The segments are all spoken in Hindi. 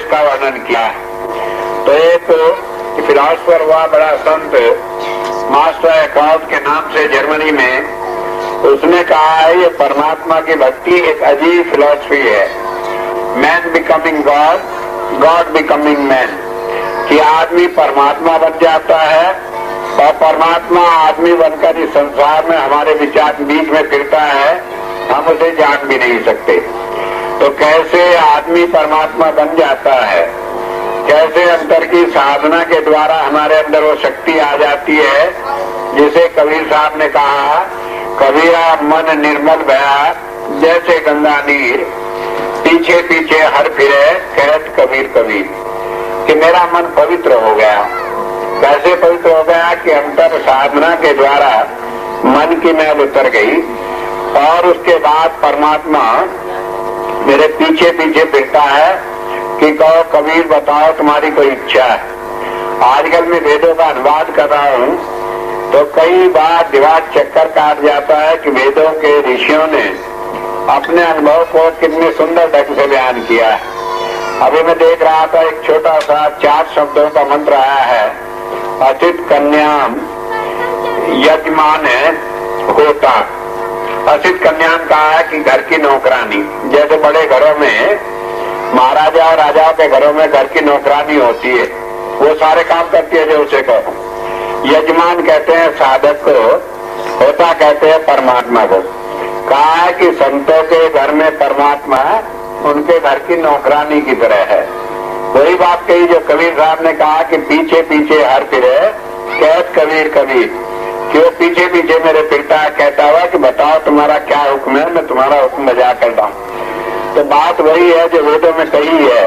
इसका वर्णन किया है। तो एक फिलॉसफर हुआ बड़ा संत मास्टर एकॉर्ड के नाम से जर्मनी में, उसने कहा है ये परमात्मा की भक्ति एक अजीब फिलॉसफी है, man becoming God, God becoming man, कि आदमी परमात्मा बन जाता है और परमात्मा आदमी बनकर इस संसार में हमारे विचार बीच में फिरता है, हम उसे जान भी नहीं सकते। तो कैसे आदमी परमात्मा बन जाता है, कैसे अंतर की साधना के द्वारा हमारे अंदर वो शक्ति आ जाती है, जिसे कबीर साहब ने कहा, कबीरा मन निर्मल भया जैसे गंगा नीर, पीछे पीछे हर फिरे कहत कबीर कबीर, कि मेरा मन पवित्र हो गया। कैसे पवित्र हो गया कि अंतर साधना के द्वारा मन की मैल उतर गई और उसके बाद परमात्मा मेरे पीछे पीछे फिरता है कि कहो कबीर बताओ तुम्हारी कोई इच्छा है। आजकल मैं वेदों का अनुवाद कर रहा हूँ तो कई बार दिमाग चक्कर काट जाता है कि वेदों के ऋषियों ने अपने अनुभव को कितने सुंदर ढंग से बयान किया है। अभी मैं देख रहा था एक छोटा सा 4 शब्दों का मंत्र आया है, असित कन्याम यजमान होता। असित कन्याम कहा है कि घर की नौकरानी, जैसे बड़े घरों में महाराजा और राजाओं के घरों में घर की नौकरानी होती है, वो सारे काम करती है जो उसे कहो। यजमान कहते हैं साधक को, होता कहते हैं परमात्मा को। कहा है कि संतों के घर में परमात्मा उनके घर की नौकरानी की तरह है। वही बात कही जो कबीर साहब ने कहा कि पीछे पीछे हर फिरे कहत कबीर कबीर, कि वो पीछे पीछे मेरे फिरता है, कहता हुआ कि बताओ तुम्हारा क्या हुक्म है, मैं तुम्हारा हुक्म बजा करता हूँ। तो बात वही है जो वेदों में कही है।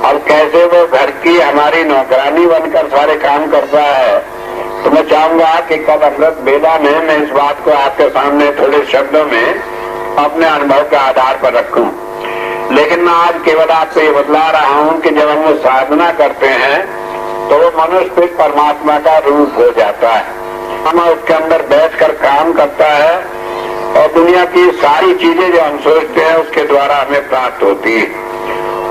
अब कैसे वो घर की हमारी नौकरानी बनकर सारे काम करता है, तो मैं चाहूंगा कि कल अमृत बेला में मैं इस बात को आपके सामने थोड़े शब्दों में अपने अनुभव के आधार पर रखूं। लेकिन मैं आज केवल आपको ये बतला रहा हूं कि जब हम वो साधना करते हैं तो वो मनुष्य फिर परमात्मा का रूप हो जाता है। हम उसके अंदर बैठकर काम करता है और दुनिया की सारी चीजें जो हम सोचते हैं उसके द्वारा हमें प्राप्त होती है।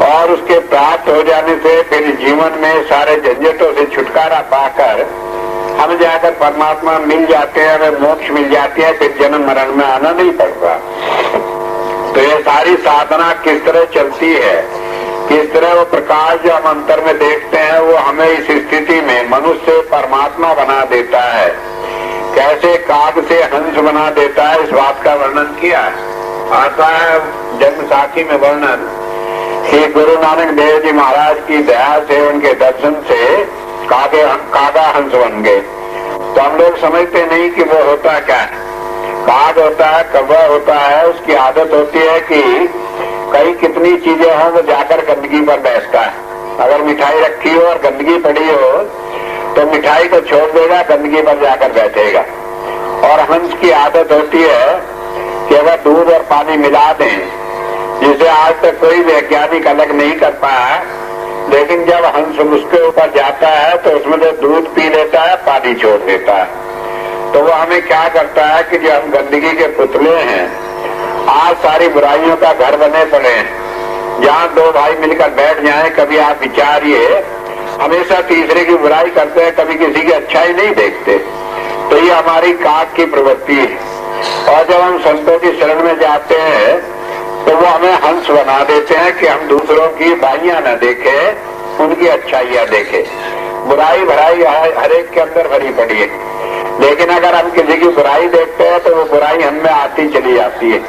और उसके प्राप्त हो जाने से फिर जीवन में सारे झंझटों से छुटकारा पाकर हम जाकर परमात्मा मिल जाते हैं, हमें मोक्ष मिल जाती है, फिर जन्म मरण में आना नहीं पड़ता। तो ये सारी साधना किस तरह चलती है, किस तरह वो प्रकाश जो हम अंतर में देखते हैं वो हमें इस स्थिति में मनुष्य से परमात्मा बना देता है, कैसे काग से हंस बना देता है, इस बात का वर्णन किया आता है जन्म साखी में वर्णन कि गुरु नानक देव जी महाराज की दया से, उनके दर्शन से कागा हंस बन गए। तो हम लोग समझते नहीं कि वो होता क्या है। काग होता है, कौवा होता है, उसकी आदत होती है कि कई कितनी चीजें हों वो जाकर गंदगी पर बैठता है। अगर मिठाई रखी हो और गंदगी पड़ी हो तो मिठाई को छोड़ देगा, गंदगी पर जाकर बैठेगा। और हंस की आदत होती है कि अगर दूध और पानी मिला दें, जिसे आज तक कोई वैज्ञानिक अलग नहीं कर पाया, लेकिन जब हंस उसके ऊपर जाता है तो उसमें जो दूध पी लेता है, पानी छोड़ देता है। तो वो हमें क्या करता है कि जो हम गंदगी के पुतले हैं, आज सारी बुराइयों का घर बने पड़े हैं। जहाँ 2 भाई मिलकर बैठ जाएं, कभी आप विचारिए, हमेशा तीसरे की बुराई करते हैं, कभी किसी की अच्छाई नहीं देखते। तो ये हमारी काग की प्रवृत्ति है। और जब हम संतों की शरण में जाते हैं तो वो हमें हंस बना देते हैं कि हम दूसरों की बाइयां न देखें, उनकी अच्छाइयां देखें। बुराई भराई हर एक के अंदर भरी पड़ी है, लेकिन अगर हम किसी की बुराई देखते हैं तो वो बुराई हमें आती चली जाती है।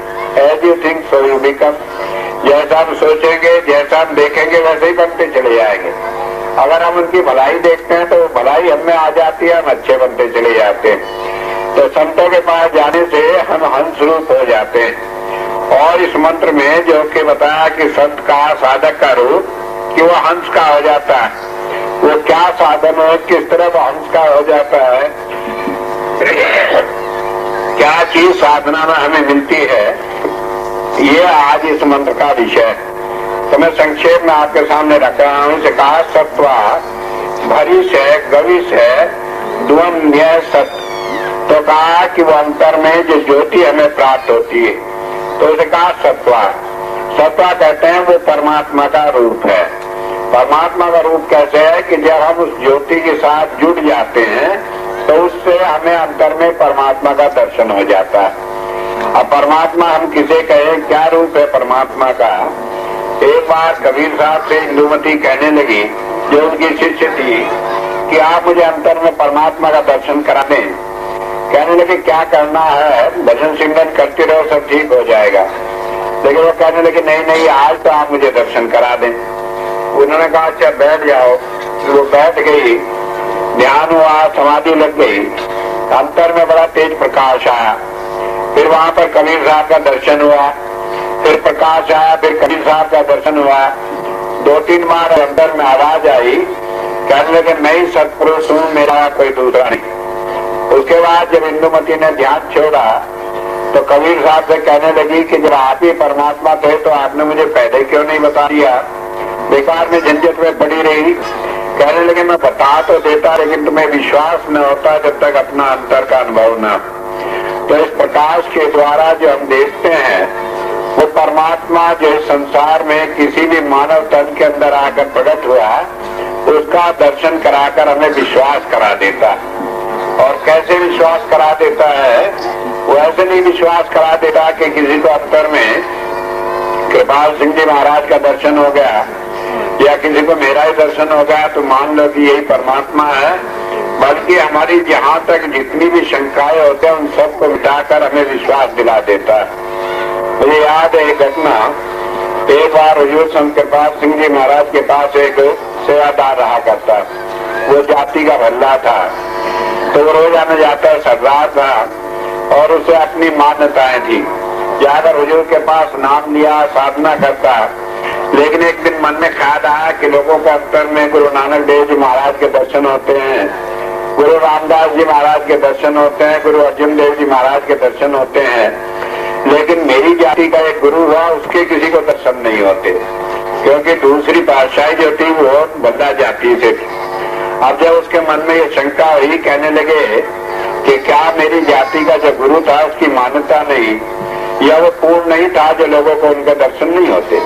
As you think so you become, जैसा हम सोचेंगे, जैसा हम देखेंगे, वैसे ही बनते चले जाएंगे। अगर हम उनकी भलाई देखते हैं तो वो भलाई हमें आ जाती है, हम अच्छे बनते चले जाते हैं। तो संतों के पास जाने से हम हंस रूप हो जाते हैं। और इस मंत्र में जो कि बताया कि संत का, साधक का रूप, कि वो हंस का हो जाता है। वो क्या साधन है, किस तरह वो हंस का हो जाता है, क्या चीज साधना में हमें मिलती है, ये आज इस मंत्र का विषय है। तो मैं संक्षेप में आपके सामने रख रहा हूँ। इसे कहा सत्वा भरिश है, गविश है, द्वंद्व सत्य। तो कहा कि वो अंतर में जो ज्योति हमें प्राप्त होती है, तो उसे कहा सत्वा। सत्वा कहते हैं वो परमात्मा का रूप है। परमात्मा का रूप कैसे है कि जब हम उस ज्योति के साथ जुड़ जाते हैं तो उससे हमें अंतर में परमात्मा का दर्शन हो जाता है। अब परमात्मा हम किसे कहें, क्या रूप है परमात्मा का। एक बार कबीर साहब से इंदुमती कहने लगी, जो उनकी शिष्य थी, कि आप मुझे अंतर में परमात्मा का दर्शन करा दें। कहने लगे क्या करना है, भजन सिमरन करते रहो सब ठीक हो जाएगा। लेकिन वो कहने लगे नहीं नहीं, आज तो आप मुझे दर्शन करा दें। उन्होंने कहा अच्छा बैठ जाओ। वो बैठ गई, ध्यान हुआ, समाधि लग गई, अंतर में बड़ा तेज प्रकाश आया। फिर वहां पर कबीर साहब का दर्शन हुआ, फिर प्रकाश आया, फिर कबीर साहब का दर्शन हुआ। 2-3 बार अंदर में आवाज आई, कहने लगे मैं ही सत्पुरुष हूँ, मेरा कोई दूसरा नहीं। उसके बाद जब इंदुमती ने ध्यान छोड़ा तो कबीर साहब से कहने लगी कि जब आप ही परमात्मा थे तो आपने मुझे पहले क्यों नहीं बता दिया, बेकार में झंझट में पड़ी रही। कहने लगे मैं बता तो देता, लेकिन तुम्हें विश्वास न होता जब तक अपना अंतर का अनुभव न। तो इस प्रकाश के द्वारा जो हम देखते हैं वो परमात्मा जो इस संसार में किसी भी मानव तन के अंदर आकर प्रकट हुआ, उसका दर्शन कराकर हमें विश्वास करा देता है। और कैसे विश्वास करा देता है, वो ऐसे नहीं विश्वास करा देता कि किसी को अंतर में कृपाल सिंह जी महाराज का दर्शन हो गया या किसी को मेरा ही दर्शन हो गया तो मान लो कि यही परमात्मा है, बल्कि हमारी जहाँ तक जितनी भी शंकाएं होते हैं उन सबको मिटाकर हमें विश्वास दिला देता है। मुझे याद है एक घटना, एक बार हुजूर संत कृपाल सिंह जी महाराज के पास एक सेवादार रहा करता, वो जाति का भल्ला था, तो वो रोज आने जाता सरदार था और उसे अपनी मान्यताएं थी। जाकर हुजूर के पास नाम लिया, साधना करता, लेकिन एक दिन मन में ख्याल आया कि लोगों के अंतर में गुरु नानक देव जी महाराज के दर्शन होते हैं, गुरु रामदास जी महाराज के दर्शन होते हैं, गुरु अर्जुन देव जी महाराज के दर्शन होते हैं, लेकिन मेरी जाति का एक गुरु हुआ उसके किसी को दर्शन नहीं होते, क्योंकि दूसरी पातशाही जो थी वो बल्ला जाति से थी। अब जब उसके मन में ये शंका हुई, कहने लगे कि क्या मेरी जाति का जो गुरु था उसकी मान्यता नहीं, या वो पूर्ण नहीं था जो लोगों को उनके दर्शन नहीं होते।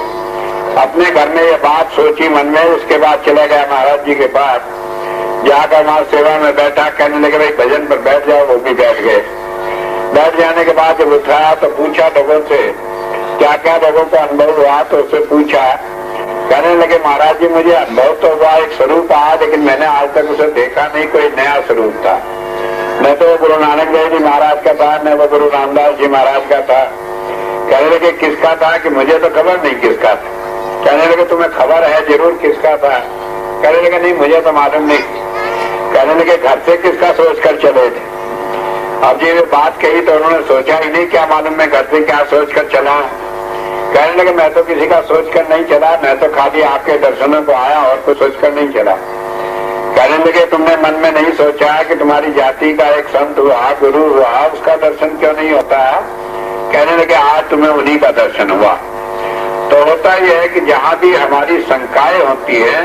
अपने घर में ये बात सोची मन में, उसके बाद चला गया महाराज जी के पास, जाकर वहां सेवा में बैठा, कहने लगे भाई भजन पर बैठ जाओ, वो भी बैठ गए। बैठ जाने के बाद जब उठाया तो पूछा लोगों से क्या क्या लोगों का अनुभव हुआ, तो उससे पूछा, कहने लगे महाराज जी मुझे अनुभव तो हुआ, एक स्वरूप आया, लेकिन मैंने आज तक उसे देखा नहीं, कोई नया स्वरूप था। न तो गुरु नानक देव जी महाराज का था, न वो गुरु रामदास जी महाराज का था। कहने लगे किसका था, कि मुझे तो खबर नहीं किसका था। कहने लगे तुम्हें खबर है जरूर किसका था। कहने लगे नहीं मुझे तो मालूम नहीं। कहने लगे घर से किसका सोच कर चले थे। अब जी ये बात कही तो उन्होंने सोचा ही नहीं, क्या मालूम मैं घर से क्या सोच कर चला। कहने लगे मैं तो किसी का सोच कर नहीं चला, मैं तो खाली आपके दर्शनों को आया और कुछ सोच कर नहीं चला। कहने लगे तुमने मन में नहीं सोचा कि तुम्हारी जाति का एक संत हुआ, गुरु हुआ, उसका दर्शन क्यों नहीं होता। कहने लगे आज तुम्हें उन्हीं का दर्शन हुआ। तो होता यह है कि जहाँ भी हमारी शंकाएं होती है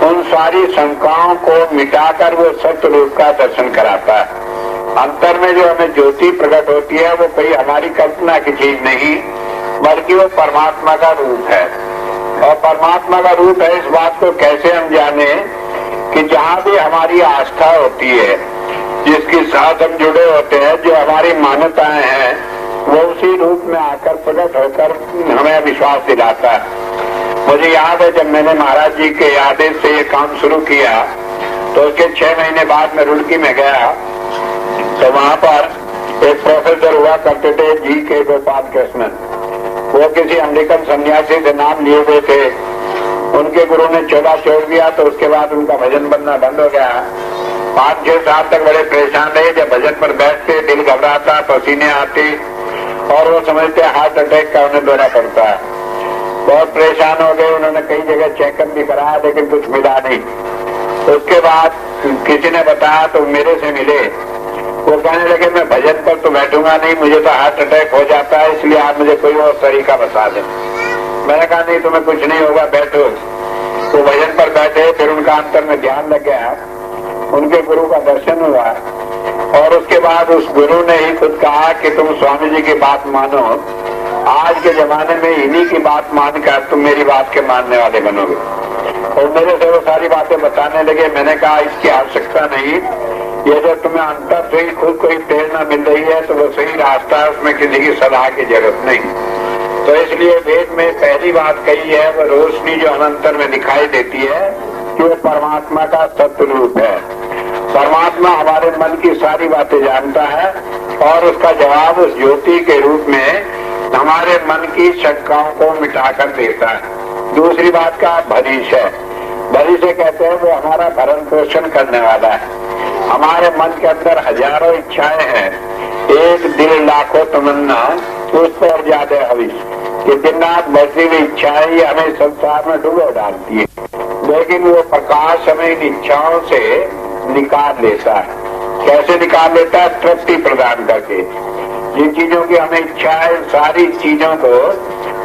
उन सारी शंकाओं को मिटाकर वो सत्य रूप का दर्शन कराता है। अंतर में जो हमें ज्योति प्रकट होती है वो कोई हमारी कल्पना की चीज नहीं, बल्कि वो परमात्मा का रूप है। और परमात्मा का रूप है, इस बात को कैसे हम जाने कि जहाँ भी हमारी आस्था होती है, जिसके साथ हम जुड़े होते हैं, जो हमारी मान्यताएं हैं, वो उसी रूप में आकर प्रकट होकर हमें विश्वास दिलाता है। मुझे याद है जब मैंने महाराज जी के आदेश से ये काम शुरू किया तो उसके 6 महीने बाद मैं रुड़की में गया, तो वहाँ पर एक प्रोफेसर हुआ करते थे जी के गोपाल कृष्णन। वो किसी अमेरिकन सन्यासी से नाम लिए हुए थे, उनके गुरु ने चोला छोड़ दिया, तो उसके बाद उनका भजन बनना बंद हो गया। 5-6 साल तक बड़े परेशान रहे। जब भजन पर बैठते दिल घबराता, पसीने आते और वो समझते हार्ट अटैक का उन्हें दौरा पड़ता है। बहुत परेशान हो गए, उन्होंने कई जगह चेकअप भी कराया लेकिन कुछ मिला नहीं। उसके बाद किसी ने बताया तो मेरे से मिले, वो कहने लगे मैं भजन पर तो बैठूंगा नहीं, मुझे तो हार्ट अटैक हो जाता है, इसलिए आप मुझे कोई और तरीका बता दें। मैंने कहा नहीं तुम्हें कुछ नहीं होगा, बैठो। तो भजन पर बैठे, फिर उनका अंतर में ध्यान लग गया, उनके गुरु का दर्शन हुआ और उसके बाद उस गुरु ने ही खुद कहा कि तुम स्वामी जी की बात मानो, आज के जमाने में इन्हीं की बात मानकर तुम मेरी बात के मानने वाले बनोगे। तो मेरे से वो सारी बातें बताने लगे। मैंने कहा इसकी आवश्यकता नहीं, ये जब तुम्हें अंतर से ही खुद कोई प्रेरणा मिल रही है तो वो सही रास्ता है, उसमें किसी की सलाह की जरूरत नहीं। तो इसलिए वेद में पहली बात कही है वो रोशनी जो अनंतर में दिखाई देती है कि वो परमात्मा का सत्य रूप है। परमात्मा हमारे मन की सारी बातें जानता है और उसका जवाब उस ज्योति के रूप में हमारे मन की शंकाओं को मिटाकर देता है। दूसरी बात का भरीश है। भरीश से कहते हैं वो हमारा भरण पोषण करने वाला है। हमारे मन के अंदर हजारों इच्छाएं हैं, एक दिल लाखों तमन्ना, उस पर ज्यादा हविष। ये दिन रात बढ़ती हुई इच्छाएं हमें संसार में डुबो डालती है, लेकिन वो प्रकाश हमें इन इच्छाओं से निकाल लेता है। कैसे निकाल लेता है? तृप्ति प्रदान करके। जिन चीजों की हमें इच्छा है, सारी चीजों को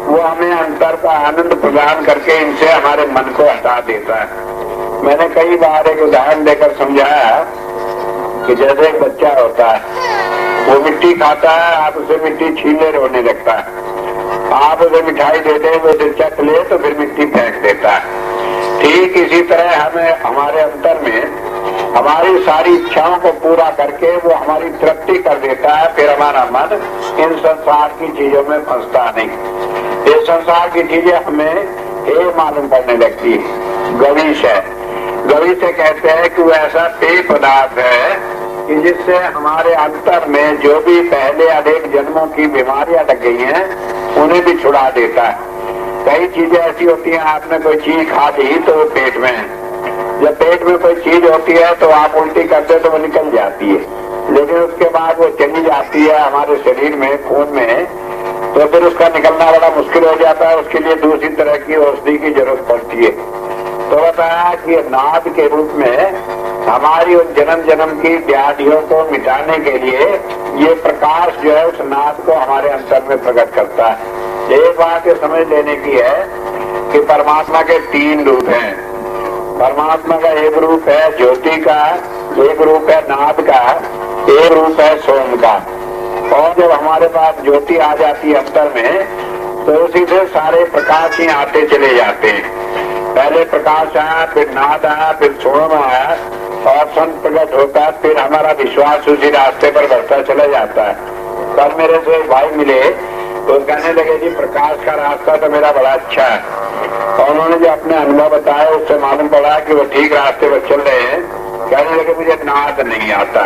वो हमें अंतर का आनंद प्रदान करके इनसे हमारे मन को हटा देता है। मैंने कई बार एक उदाहरण देकर समझाया कि जैसे एक बच्चा होता है, वो मिट्टी खाता है, आप उसे मिट्टी छीने रोने लगता है। आप उसे मिठाई दे दें, वो चख ले तो फिर मिट्टी फेंक देता है। ठीक इसी तरह हमें हमारे अंतर में हमारी सारी इच्छाओं को पूरा करके वो हमारी तृप्ति कर देता है। फिर हमारा मन इन संसार की चीजों में फंसता नहीं। ये संसार की चीजें हमें हे मालूम पड़ने लगती है। गवीश है। गवीश से कहते हैं कि वो ऐसा पेय पदार्थ है कि जिससे हमारे अंतर में जो भी पहले अनेक जन्मों की बीमारियां लग गई हैं उन्हें भी छुड़ा देता है। कई चीजें ऐसी होती हैं, आपने कोई चीज खा ली तो वो पेट में है। जब पेट में कोई चीज होती है तो आप उल्टी करते तो वो निकल जाती है, लेकिन उसके बाद वो चली जाती है हमारे शरीर में, खून में, तो फिर उसका निकलना बड़ा मुश्किल हो जाता है। उसके लिए दूसरी तरह की औषधि की जरूरत पड़ती है। तो बताया कि नाद के रूप में हमारी उन जन्म जन्म की व्याधियों को मिटाने के लिए ये प्रकाश जो है उस नाद को हमारे अंतर में प्रकट करता है। एक बात ये समझ लेने की है कि परमात्मा के तीन रूप हैं। परमात्मा का एक रूप है ज्योति का, एक रूप है नाद का, एक रूप है सोम का। और जब हमारे पास ज्योति आ जाती है अंतर में तो उसी से सारे प्रकाश ही आते चले जाते हैं। पहले प्रकाश आया, फिर नाद आया, फिर सोम आया और संत प्रकट होता है। फिर हमारा विश्वास उसी रास्ते पर बढ़ता चला जाता है। कल मेरे से एक भाई मिले तो कहने लगे जी प्रकाश का रास्ता तो मेरा बड़ा अच्छा है। और उन्होंने जो अपने अनुभव बताया उससे मालूम पड़ा कि वो ठीक रास्ते पर चल रहे हैं। कहने लगे मुझे नाद नहीं आता,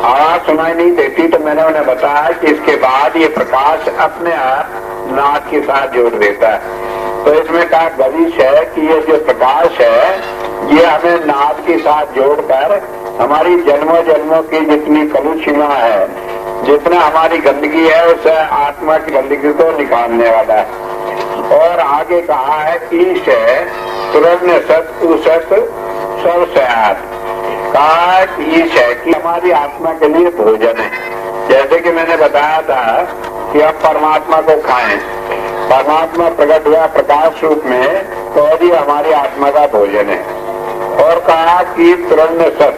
आवाज सुनाई नहीं देती। तो मैंने उन्हें बताया कि इसके बाद ये प्रकाश अपने आप नाद के साथ जोड़ देता है। तो इसमें कहा गवीश है कि ये जो प्रकाश है ये हमें नाद के साथ जोड़कर हमारी जन्मों जन्मों की जितनी कलुषिमा है, जितना हमारी गंदगी है, उस आत्मा की गंदगी को निकालने वाला है। और आगे कहा है ईश है तुरन्य सत उसत सब सयात। कहा ईश है कि हमारी आत्मा के लिए भोजन है। जैसे कि मैंने बताया था कि हम परमात्मा को खाएं, परमात्मा प्रकट हुआ प्रकाश रूप में तो भी हमारी आत्मा का भोजन है। और कहा कि तुरन्य सत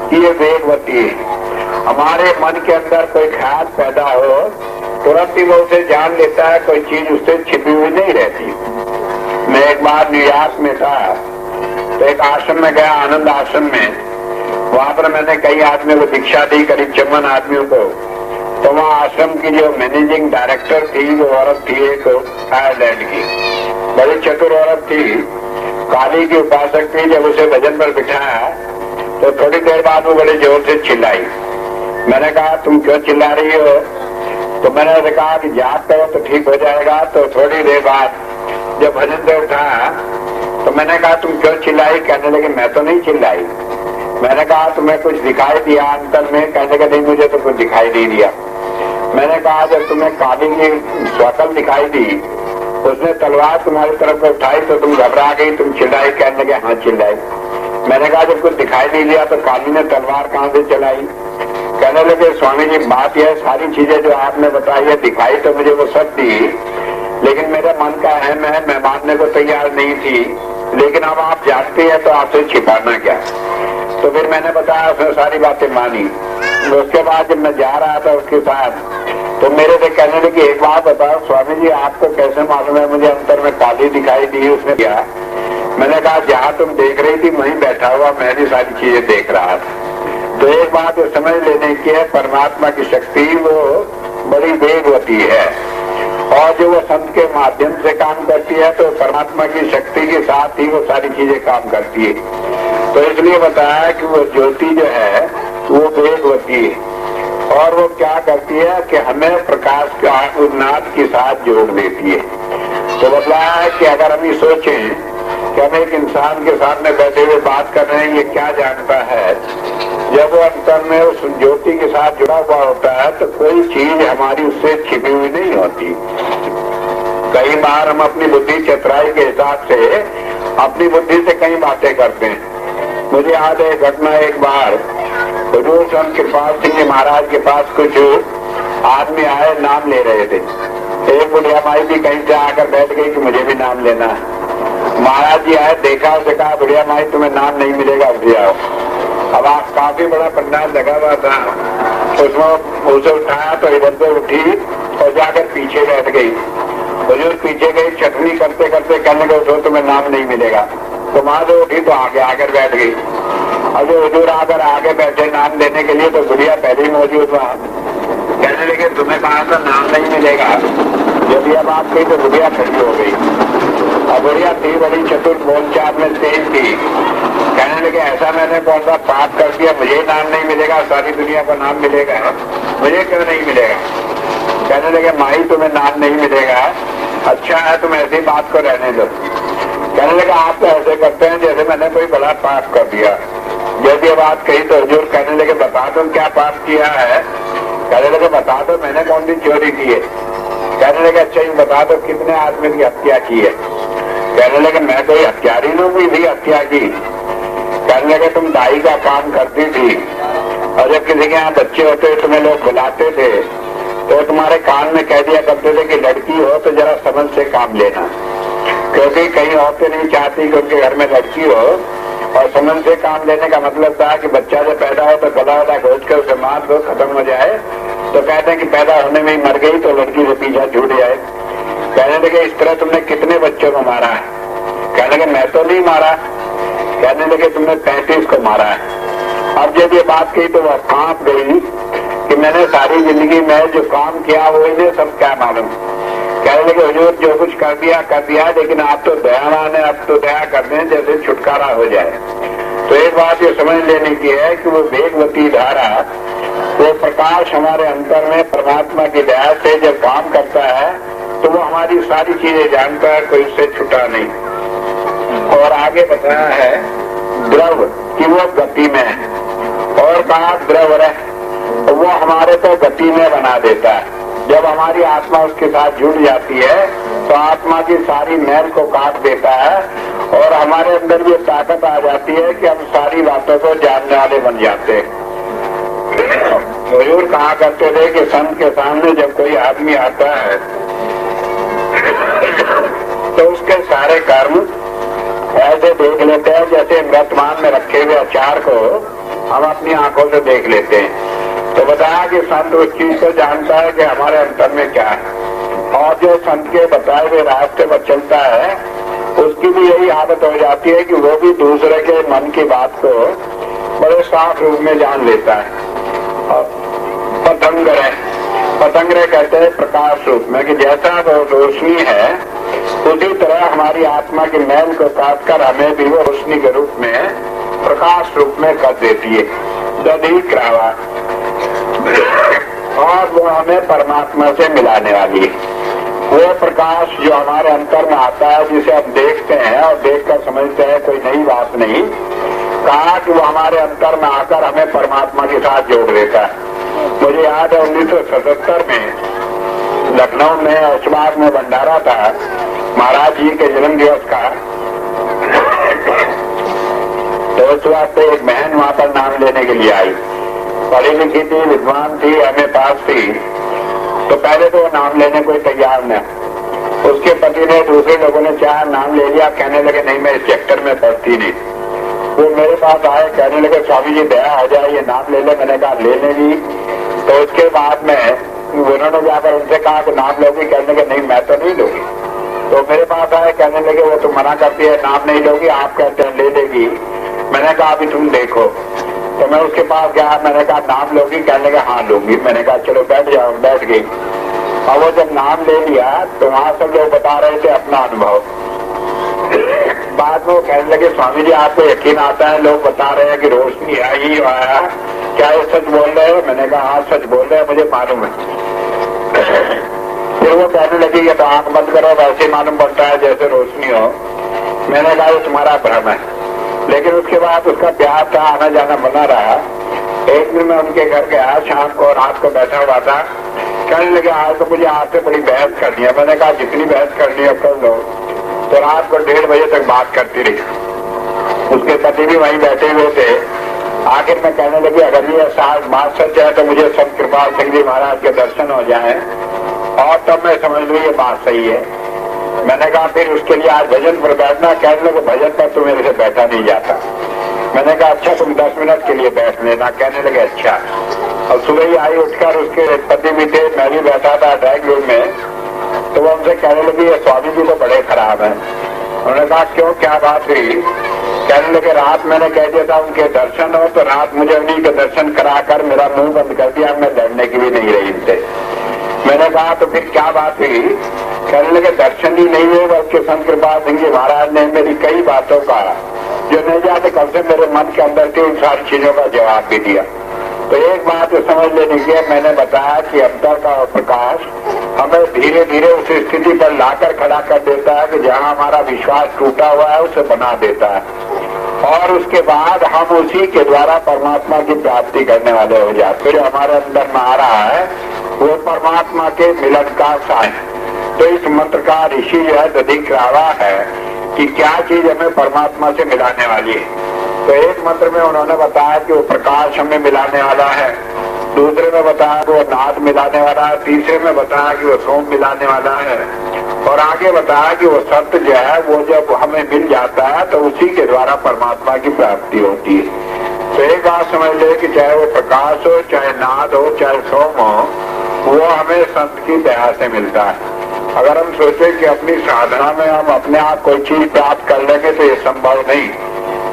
कि ये वेगवती है। हमारे मन के अंदर कोई ख्याल पैदा हो तुरंत ही वो उसे जान लेता है, कोई चीज उससे छिपी हुई नहीं रहती। मैं एक बार न्यूयॉर्क में था तो एक आश्रम में गया, आनंद आश्रम में। वहां पर मैंने कई आदमियों को दीक्षा दी, करीब 54 आदमियों को। तो वहाँ आश्रम की जो मैनेजिंग डायरेक्टर थी वो औरत थी एक आयरलैंड की, बड़ी चतुर औरत थी, काली की उपासक थी। जब उसे भजन पर बिठाया तो थोड़ी देर बाद वो बड़े जोर से चिल्लाई। मैंने कहा तुम क्यों चिल्ला रही हो? तो मैंने कहा कि जाप करो तो ठीक हो जाएगा। तो थोड़ी देर बाद जब भजन से उठा तो मैंने कहा तुम क्यों चिल्लाई? कहने लगे मैं तो नहीं चिल्लाई। मैंने कहा तुम्हें कुछ दिखाई दिया अंतर में? कहने लगे नहीं मुझे तो कुछ दिखाई नहीं दिया। मैंने कहा जब तुम्हें काली की शकल दिखाई दी, उसने तलवार तुम्हारी तरफ को उठाई तो तुम घबरा गई, तुम चिल्लाई? कहने लगे हाँ चिल्लाई। मैंने कहा जब कुछ दिखाई नहीं दिया तो काली ने तलवार कहाँ से चलाई? कहने लगे स्वामी जी बात यह सारी चीजें जो आपने बताई है दिखाई तो मुझे वो सब दी, लेकिन मेरे मन का अहम है, मैं मानने को तैयार नहीं थी। लेकिन अब आप जानते हैं तो आपसे छिपाना क्या? तो फिर मैंने बताया, उसने सारी बातें मानी। उसके बाद जब मैं जा रहा था उसके साथ तो मेरे से कहने लगी एक बात बताओ स्वामी जी आपको कैसे मालूम है मुझे अंतर में काली दिखाई दी? उसने किया मैंने कहा जहाँ तुम देख रही थी वहीं बैठा हुआ मैं भी सारी चीजें देख रहा था। तो एक बात समझ लेने की है, परमात्मा की शक्ति वो बड़ी वेगवती है और जो वो संत के माध्यम से काम करती है तो परमात्मा की शक्ति के साथ ही वो सारी चीजें काम करती है। तो इसलिए बताया कि वो ज्योति जो है वो वेगवती है और वो क्या करती है कि हमें प्रकाश का उन्नाद के साथ जोड़ देती है। तो बताया है कि अगर हम ये सोचें कि हम एक इंसान के सामने बैठे हुए बात कर रहे हैं, ये क्या जानता है, जब वो अंतर में उस ज्योति के साथ जुड़ा हुआ होता है तो कोई चीज हमारी उससे छिपी हुई नहीं होती। कई बार हम अपनी बुद्धि चतुराई के हिसाब से अपनी बुद्धि से कई बातें करते हैं। मुझे याद है घटना, एक बार हुजूर संत कृपाल सिंह जी महाराज के पास कुछ आदमी आए, नाम ले रहे थे। एक बुढ़िया माई भी कहीं से आकर बैठ गई कि मुझे भी नाम लेना है। महाराज जी आए, देखा उसे कहा बुढ़िया माई तुम्हें नाम नहीं मिलेगा, उठ जाओ। अब आप काफी बड़ा पंडाल लगा हुआ था, उसमें उसे उठाया तो इधर से उठी और जाकर पीछे बैठ गई। हुजूर पीछे गई, चटनी करते करते कहने लगे उठो तुम्हें नाम नहीं मिलेगा। तो वहां से उठी तो आगे आकर बैठ गई। अब जो हुजूर आकर आगे बैठे नाम लेने के लिए तो बुढ़िया पहले ही मौजूद वहां। कहने लगे तुम्हें कहा था नाम नहीं मिलेगा। जब यह बात कही तो बुढ़िया खड़ी हो गई। अब बुढ़िया थी बड़ी चतुर, बोलचाल में तेज थी। कहने लगे ऐसा मैंने कौन सा पाप कर दिया, मुझे नाम नहीं मिलेगा, सारी दुनिया को नाम मिलेगा, मुझे क्यों नहीं मिलेगा। कहने लगे माई तुम्हें नाम नहीं मिलेगा, अच्छा है तुम ऐसी बात को रहने दो। कहने लगे आप तो ऐसे करते हैं जैसे मैंने कोई बड़ा पाप कर दिया। जब ये बात कही तो हुजूर कहने लगे बता दो क्या पाप किया है। कहने लगे बता दो मैंने कौन सी चोरी की है। कहने लगे अच्छा ये बता दो कितने आदमी की हत्या की है। कहने लगे मैं कोई हत्यारी नहीं हुई थी, हत्या की। कहने लगे तुम दाई का काम करती थी और जब किसी के यहाँ बच्चे होते तुम्हें लोग बुलाते थे तो तुम्हारे कान में कह दिया करते थे कि लड़की हो तो जरा समझ से काम लेना, क्योंकि कई औरतें नहीं चाहती कि उनके घर में लड़की हो। और समझ से काम लेने का मतलब था कि बच्चा जब पैदा हो तो गला वला घोच कर उसे मार दो, खत्म हो जाए। तो कहते हैं कि पैदा होने में ही मर गई तो लड़की से पीछा छूट जाए। कहने लगे इस तरह तुमने कितने बच्चों को मारा है। कहने लगे मैं तो नहीं मारा। कहने लगे तुमने 35 को मारा है। अब जब ये बात कही तो वह कांप गई कि मैंने सारी जिंदगी में जो काम किया वो इन्हें सब क्या मालूम। कहने लगे हुजूर जो कुछ कर दिया, लेकिन आप तो दयावान है, अब तो दया कर दें जैसे छुटकारा हो जाए। तो एक बात ये समझ लेने की है कि वो वेगवती धारा, वो प्रकाश हमारे अंतर में परमात्मा की दया से जब काम करता है तो वो हमारी सारी चीजें जानता है, कोई इससे छुटा नहीं। और आगे बताया है द्रव कि वो गति में है और कहा द्रव रह वो हमारे को गति में बना देता है। जब हमारी आत्मा उसके साथ जुड़ जाती है तो आत्मा की सारी मैल को काट देता है और हमारे अंदर ये ताकत आ जाती है कि हम सारी बातों को जानने वाले बन जाते हैं। हुजूर कहा करते थे कि संत के सामने जब कोई आदमी आता है तो उसके सारे कर्म ऐसे देख लेते हैं जैसे वर्तमान में रखे हुए अचार को हम अपनी आंखों से देख लेते हैं। तो बताया कि संत उस चीज को जानता है कि हमारे अंतर में क्या है और जो संत के बताए हुए रास्ते पर चलता है उसकी भी यही आदत हो जाती है कि वो भी दूसरे के मन की बात को बड़े साफ रूप में जान लेता है। पतंगरे कहते हैं प्रकाश रूप में कि जैसा वो रोशनी है उसी तरह हमारी आत्मा की मैल को काटकर हमें भी वो रोशनी के रूप में प्रकाश रूप में कर देती है, दधी क्रावा, और वो हमें परमात्मा से मिलाने वाली है। वो प्रकाश जो हमारे अंतर में आता है जिसे हम देखते हैं और देखकर समझते हैं कोई नई बात नहीं, कहा कि वो हमारे अंतर में आकर हमें परमात्मा के साथ जोड़ देता है। मुझे याद है 1977 में लखनऊ में ऐशबाग में भंडारा था महाराज जी के जन्म दिवस का। तो उस वक्त एक बहन वहां पर नाम लेने के लिए आई, पढ़ी लिखी थी, विद्वान थी, एमए पास थी। तो पहले तो वो नाम लेने कोई तैयार न। उसके पति ने दूसरे लोगों ने चाह नाम ले लिया, कहने लगे नहीं मैं इस सेक्टर में पढ़ती नहीं। वो मेरे पास आए, कहने लगे स्वामी जी दया हो जाए ये नाम ले ले। मैंने कहा ले लेगी। तो उसके बाद में उन्होंने जाकर उनसे कहा कि नाम लोगी, कहने लगे नहीं मैं तो नहीं लूंगी। तो मेरे पास आए, कहने लगे वो तो मना करती है, नाम नहीं लोगी, आप कहते हैं ले लेगी। मैंने कहा अभी तुम देखो। तो मैं उसके पास गया, मैंने कहा नाम लोगी? कहने लगे हाँ लूंगी। मैंने कहा चलो बैठ जाओ। बैठ गई। और वो जब नाम ले लिया तो वहां सब लोग बता रहे थे अपना अनुभव। बाद में वो कहने लगे स्वामी जी आपको यकीन आता है, लोग बता रहे हैं कि रोशनी आई आया, क्या ये सच बोल रहे हो? मैंने कहा हाँ सच बोल रहे हैं, मुझे मालूम है। फिर वो कहने लगी कि तो आंख बंद करो, वैसे मालूम पड़ता है जैसे रोशनी हो। मैंने कहा ये तुम्हारा भ्रम है। लेकिन उसके बाद उसका प्यार था, आना जाना बना रहा। एक दिन मैं उनके घर गया, शाम को रात को बैठा हुआ था। कहने लगे आज तो मुझे आपसे बड़ी बहस करनी है। मैंने कहा जितनी बहस करनी है कर लो। तो रात को 1:30 बजे तक बात करती रही। उसके पति भी वहीं बैठे हुए थे। आखिर में कहने लगी अगर ये बात सच है तो मुझे संत कृपाल सिंह जी महाराज के दर्शन हो जाए। और तब मैं समझ लूँ ये बात सही है। मैंने कहा फिर उसके लिए आज भजन पर बैठना। कहने लगे भजन पर तो मेरे से बैठा नहीं जाता। मैंने कहा अच्छा तुम 10 मिनट के लिए बैठ लेना। कहने लगे अच्छा। और सुबह ही आई उठकर, उसके पति भी थे, मैं भी बैठा था ड्राइंग रूम में। तो वो हमसे कहने लगी ये स्वामी जी तो बड़े खराब हैं। उन्होंने कहा क्यों, क्या बात हुई? कहने लगे रात मैंने कह दिया था उनके दर्शन हो, तो रात मुझे उन्हीं के दर्शन कराकर मेरा मुंह बंद कर दिया, मैं लड़ने की भी नहीं रही इनसे। मैंने कहा तो फिर क्या बात हुई? कहने लगे दर्शन ही नहीं हुए, बल्कि संत कृपाल सिंह जी महाराज ने मेरी कई बातों का जो नहीं जाते कब से मेरे मन के अंदर थी उन सारी चीजों का जवाब भी दिया। तो एक बात तो समझ लेनी चाहिए, मैंने बताया कि अंतर का प्रकाश हमें धीरे धीरे उस स्थिति पर लाकर खड़ा कर देता है कि जहाँ हमारा विश्वास टूटा हुआ है उसे बना देता है। और उसके बाद हम उसी के द्वारा परमात्मा की प्राप्ति करने वाले हो जाते। जो हमारे अंदर में आ रहा है वो परमात्मा के मिलन का साय। तो इस मंत्र का ऋषि जो है दधिक रहा है कि क्या चीज हमें परमात्मा से मिलाने वाली है। तो एक मंत्र में उन्होंने बताया कि वो प्रकाश हमें मिलाने वाला है, दूसरे में बताया कि वो नाद मिलाने वाला है, तीसरे में बताया कि वो सोम मिलाने वाला है, और आगे बताया कि वो सत्य जो है वो जब हमें मिल जाता है तो उसी के द्वारा परमात्मा की प्राप्ति होती है। तो एक बात समझ ले कि चाहे वो प्रकाश हो, चाहे नाद हो, चाहे सोम हो, वो हमें संत की दया से मिलता है। अगर हम सोचे कि अपनी साधना में हम अपने आप कोई चीज प्राप्त कर लेंगे तो ये संभव नहीं,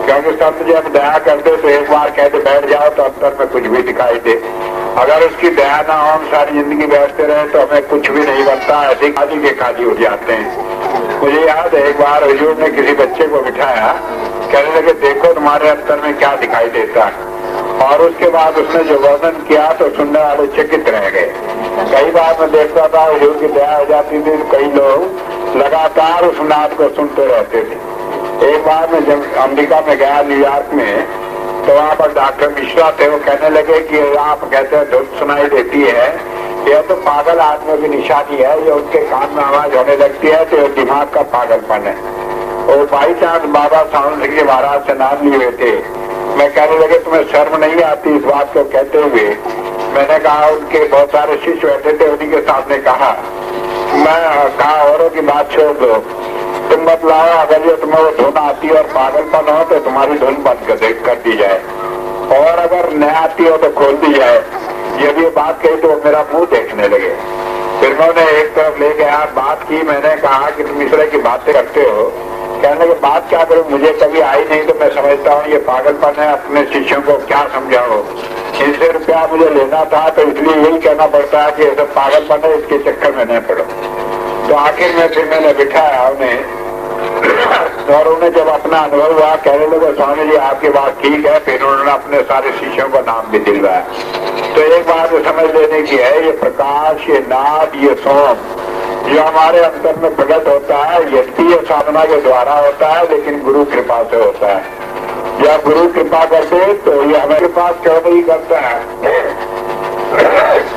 क्योंकि संत जब दया करते तो एक बार कहते बैठ जाओ तो अंतर में कुछ भी दिखाई दे। अगर उसकी दया ना हो, हम सारी जिंदगी बैठते रहे तो हमें कुछ भी नहीं बनता, ऐसे खाली के खाली उठ जाते हैं। मुझे याद है एक बार हुजूर ने किसी बच्चे को बिठाया, कहने लगे देखो तुम्हारे अंतर में क्या दिखाई देता है। और उसके बाद उसने जो वर्णन किया तो सुनने वाले चकित रह गए। कई बार मैं देखता था हुजूर की दया हो जाती थी, कई लोग लगातार उस नाद को सुनते रहते थे। एक बार मैं जब अमेरिका में गया न्यूयॉर्क में, तो वहाँ पर डॉक्टर मिश्रा थे। वो कहने लगे कि आप कहते हैं धुन सुनाई देती है, यह तो पागल आदमियों की निशानी है, ये उनके कान में आवाज होने लगती है तो दिमाग का पागलपन है। वो बाई चांस बाबा सावन सिंह जी महाराज से नाम लिए हुए थे। मैं कहने लगे तुम्हें शर्म नहीं आती इस बात को कहते हुए? मैंने कहा उनके बहुत सारे शिष्य बैठे थे, उन्हीं के सामने कहा, मैं कहा औरों की बात छोड़ दो, तुम बतलाओ अगर ये तुम्हें वो धुन आती और पागलपन हो तो तुम्हारी धुन बंद कर दी जाए, और अगर न आती हो तो खोल दी जाए। जब ये बात कही तो मेरा मुंह देखने लगे। फिर मैं उन्हें एक तरफ ले गया, बात की। मैंने कहा कि तुम इस तरह की बातें करते हो। कहने के बात क्या करूं, मुझे कभी आई नहीं तो मैं समझता हूँ ये पागलपन है, अपने शिष्यों को क्या समझाओ। इनसे रुपया मुझे लेना था तो इसलिए यही कहना पड़ता है कि ये सब पागलपन है, इसके चक्कर में न पड़ो। तो आखिर में फिर मैंने बिठाया उन्हें, और उन्हें जब अपना अनुभव हुआ कहने लगे स्वामी जी आपकी बात ठीक है। फिर उन्होंने अपने सारे शिष्यों को नाम भी दिलवाया। तो एक बात समझ लेने की है, ये प्रकाश, ये नाद, ये सोम जो हमारे अंतर में प्रकट होता है, यद्यपि ये साधना के द्वारा होता है लेकिन गुरु कृपा से होता है। जब गुरु कृपा करते तो ये हमारे पास क्यों नहीं करता है?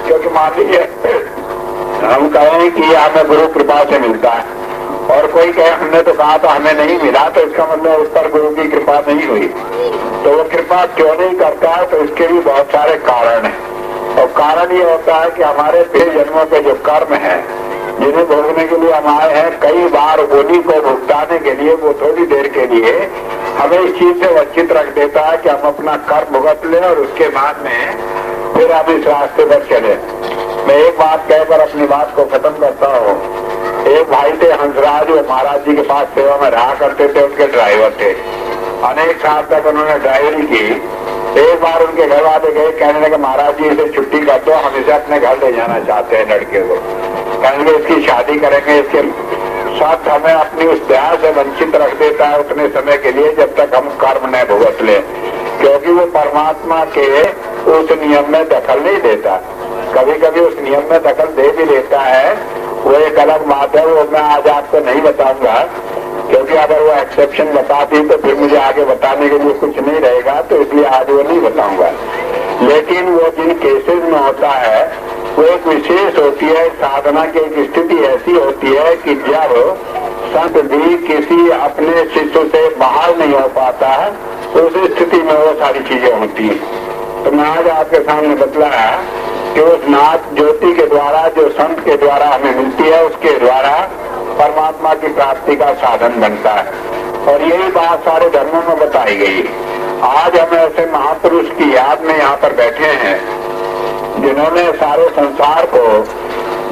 क्योंकि मान लीजिए हम कहें कि ये हमें गुरु कृपा से मिलता है, और कोई कहे हमने तो कहा था हमें नहीं मिला, तो इसका मतलब उस पर गुरु की कृपा नहीं हुई। तो वो कृपा क्यों नहीं करता है? तो इसके भी बहुत सारे कारण हैं। और कारण ये होता है कि हमारे पिछले जन्मों के जो कर्म हैं जिन्हें भोगने के लिए हम आए हैं, कई बार उन्हीं को भुगताने के लिए वो थोड़ी देर के लिए हमें इस चीज से वंचित रख देता है कि हम अपना कर्म भुगत लें और उसके बाद में फिर हम इस रास्ते पर चले। मैं एक बात कहकर अपनी बात को खत्म करता हूँ। एक भाई थे हंसराज, वो महाराज जी के पास सेवा में रहा करते थे, उनके ड्राइवर थे। अनेक साल तक उन्होंने ड्राइवरी की। एक बार उनके घर वाले गए, कहने लगे महाराज जी इसे छुट्टी कर दो, हम इसे अपने घर ले जाना चाहते हैं लड़के को। कहने लगे इसकी शादी करेंगे, इसके साथ हमें अपनी उस दया से वंचित रख देता है उतने समय के लिए जब तक हम कर्म न भुगत ले, क्योंकि वो परमात्मा के उस नियम में दखल नहीं देता। कभी कभी उस नियम में दखल दे भी लेता है, वो एक अलग बात है, वो मैं आज आपको नहीं बताऊंगा, क्योंकि अगर वो एक्सेप्शन बताती तो फिर मुझे आगे बताने के लिए कुछ नहीं रहेगा, तो इसलिए आज वो नहीं बताऊंगा। लेकिन वो जिन केसेस में होता है वो एक विशेष होती है, साधना की एक स्थिति ऐसी होती है कि जब संत भी किसी अपने शिष्य से बाहर नहीं हो पाता है, तो उस स्थिति में वो सारी चीजें होती हैं। तो मैं आज आपके सामने बतलाया कि उस नाथ ज्योति के द्वारा जो संत के द्वारा हमें मिलती है, उसके द्वारा परमात्मा की प्राप्ति का साधन बनता है। और यही बात सारे धर्मों में बताई गई। आज हम ऐसे महापुरुष की याद में यहाँ पर बैठे हैं जिन्होंने सारे संसार को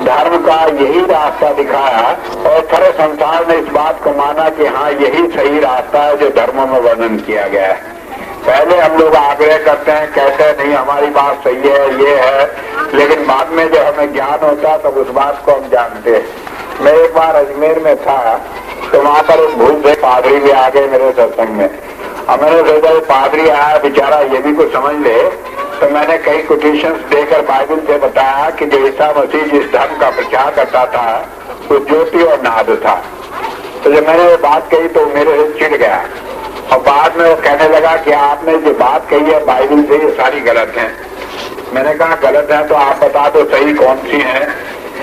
धर्म का यही रास्ता दिखाया, और सारे संसार ने इस बात को माना कि हाँ यही सही रास्ता है जो धर्मों में वर्णन किया गया है। पहले हम लोग आग्रह करते हैं, कहते हैं नहीं हमारी बात सही है, ये है, लेकिन बाद में जब हमें ज्ञान होता है तब उस बात को हम जानते हैं। मैं एक बार अजमेर में था, तो वहाँ पर एक भूल से पादरी भी आ गए मेरे सत्संग में। अब मैंने सोचा पादरी आया बेचारा ये भी कुछ समझ ले, तो मैंने कई कोटेशंस देकर बाइबल से बताया कि जो ईसा मसीह जिस धर्म का प्रचार करता था वो ज्योति और नाद था। तो जब मैंने वो बात कही तो मेरे से चिढ़ गया, और बाद में वो कहने लगा कि आपने जो बात कही है बाइबल से ये सारी गलत है। मैंने कहा गलत है तो आप बता दो सही कौन सी है।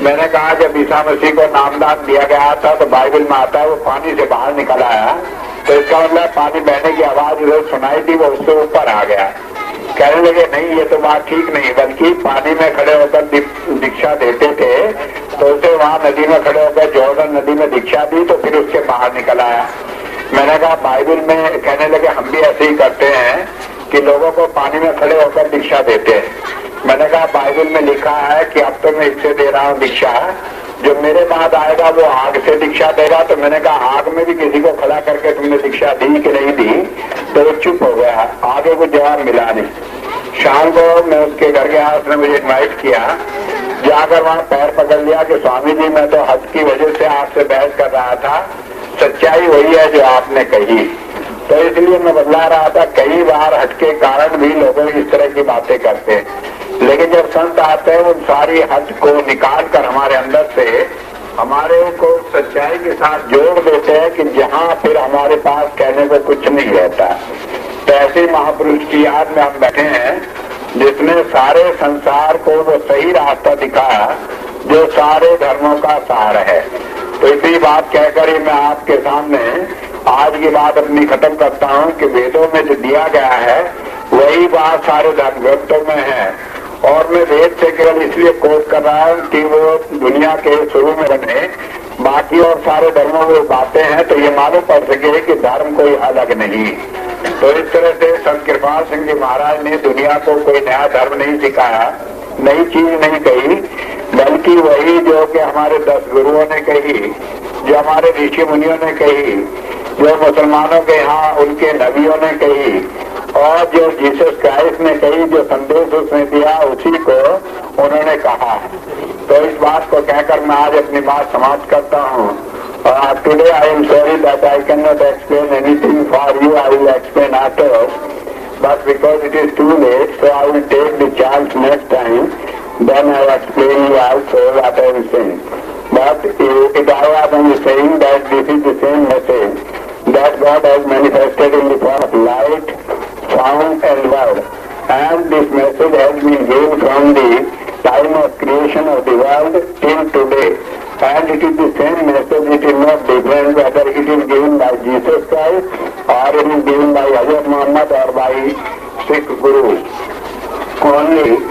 मैंने कहा जब ईसा मसीह को नामदान दिया गया था तो बाइबल में आता है वो पानी से बाहर निकल आया, तो इसका मतलब पानी बहने की आवाज उधर सुनाई थी, वो उससे ऊपर आ गया। कहने लगे नहीं ये तो बात ठीक नहीं, बल्कि पानी में खड़े होकर दीक्षा देते थे तो उसे वहाँ नदी में खड़े होकर जॉर्डन नदी में दीक्षा दी तो फिर उसके बाहर निकल आया। मैंने कहा बाइबल में, कहने लगे हम भी ऐसे ही करते हैं कि लोगों को पानी में खड़े होकर दीक्षा देते हैं। मैंने कहा बाइबल में लिखा है कि अब तो मैं इससे दे रहा हूँ दीक्षा, जो मेरे बाद आएगा वो आग से दीक्षा देगा। तो मैंने कहा आग में भी किसी को खड़ा करके तुमने दीक्षा दी कि नहीं दी? तो वो चुप हो गया, आगे को जवाब मिला नहीं। शाम को मैं उसके घर गया, उसने मुझे इन्वाइट किया, जाकर वहाँ पैर पकड़ लिया कि स्वामी जी मैं तो हद की वजह से आपसे बहस कर रहा था, सच्चाई वही है जो आपने कही। तो इसलिए मैं बदला रहा था, कई बार हट के कारण भी लोग इस तरह की बातें करते हैं, लेकिन जब संत आते हैं उन सारी हट को निकाल कर हमारे अंदर से हमारे को सच्चाई के साथ जोड़ देते हैं कि जहाँ फिर हमारे पास कहने को कुछ नहीं रहता। तो ऐसे महापुरुष की याद में हम बैठे हैं जिसने सारे संसार को वो सही रास्ता दिखाया जो सारे धर्मों का सार है। तो इसी बात कहकर ही मैं आपके सामने आज की बात अपनी खत्म करता हूँ कि वेदों में जो दिया गया है वही बात सारे धर्म ग्रंथों में है। और मैं वेद से केवल इसलिए कोट कर रहा हूँ कि वो दुनिया के शुरू में बने, बाकी और सारे धर्मों में बातें हैं तो ये मालूम पड़ सके कि धर्म कोई अलग नहीं। तो इस तरह से संत कृपाल सिंह जी महाराज ने दुनिया को कोई नया धर्म नहीं सिखाया, नई चीज नहीं कही, बल्कि वही जो कि हमारे 10 गुरुओं ने कही, जो हमारे ऋषि मुनियों ने कही, जो मुसलमानों के यहाँ उनके नबियों ने कही, और जो जीसस क्राइस्ट ने कही, जो संदेश उसने दिया उसी को उन्होंने कहा। तो इस बात को कहकर मैं आज अपनी बात समाप्त करता हूँ। Today I am sorry that I can not explain anything for you, I will explain after, but because it is too late so I will take the chance next time, then I will explain you also what I am saying. But if I am saying that this is the same message that God has manifested in the form of light, sound and word, and this message has been given from the time of creation of the world till today, and it is the same message, it is not different whether it is given by Jesus Christ or it is given by Hazrat Muhammad or by Sikh Gurus. Only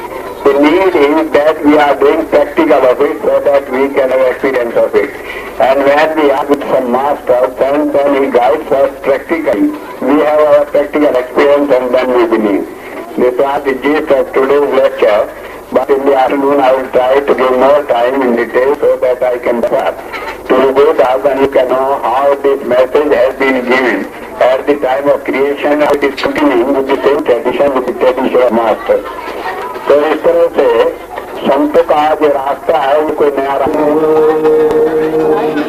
the need is that we are doing practical of it so that we can have experience of it. And when we are with some master, then he guides us practically. We have our practical experience and then we believe. This was the gist of today's lecture, but in the afternoon I will try to give more time in detail so that I can start. To go down and you can know how this message has been given at the time of creation, how it is continuing with the same tradition, with the tradition of master. तो इस तरह से संतों का जो रास्ता है वो कोई नया रास्ता